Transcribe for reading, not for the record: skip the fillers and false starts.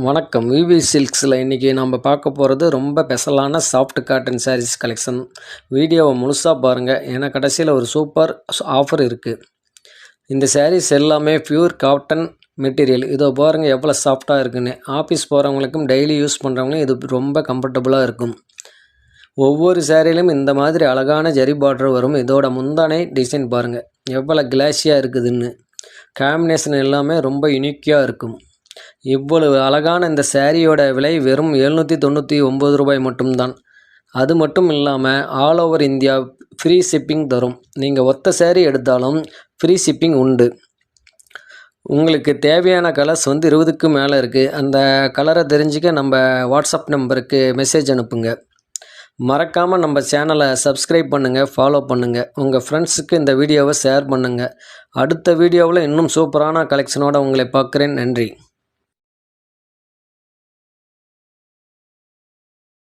வணக்கம். விவி சில்க்ஸில் இன்றைக்கி நம்ம பார்க்க போகிறது ரொம்ப ஸ்பெஷலான சாஃப்ட் காட்டன் சாரீஸ் கலெக்ஷன். வீடியோவை முழுசாக பாருங்கள், ஏன்னா கடைசியில் ஒரு சூப்பர் ஆஃபர் இருக்குது. இந்த சாரீஸ் எல்லாமே பியூர் காட்டன் மெட்டீரியல். இதோ பாருங்கள் எவ்வளோ சாஃப்டாக இருக்குன்னு. ஆஃபீஸ் போகிறவங்களுக்கும் டெய்லி யூஸ் பண்ணுறவங்களும் இது ரொம்ப கம்ஃபர்டபுளாக இருக்கும். ஒவ்வொரு சாரியிலும் இந்த மாதிரி அழகான ஜரி பார்டர் வரும். இதோட முந்தானை டிசைன் பாருங்கள் எவ்வளோ கிளாஸியாக இருக்குதுன்னு. காம்பினேஷன் எல்லாமே ரொம்ப யூனிக்காக இருக்கும். இவ்வளவு அழகான இந்த சாரியோட விலை வெறும் 799 ரூபாய் மட்டும்தான். அது மட்டும் இல்லாமல் all over India free shipping தரும். நீங்கள் ஒத்த சாரி எடுத்தாலும் ஃப்ரீ ஷிப்பிங் உண்டு. உங்களுக்கு தேவையான கலர்ஸ் 20க்கு மேலே இருக்குது. அந்த கலரை தெரிஞ்சுக்க நம்ம வாட்ஸ்அப் நம்பருக்கு மெசேஜ் அனுப்புங்க. மறக்காமல் நம்ம சேனலை சப்ஸ்கிரைப் பண்ணுங்கள், ஃபாலோ பண்ணுங்கள். உங்கள் ஃப்ரெண்ட்ஸுக்கு இந்த வீடியோவை ஷேர் பண்ணுங்கள். அடுத்த வீடியோவில் இன்னும் சூப்பரான கலெக்ஷனோடு உங்களை பார்க்குறேன். நன்றி.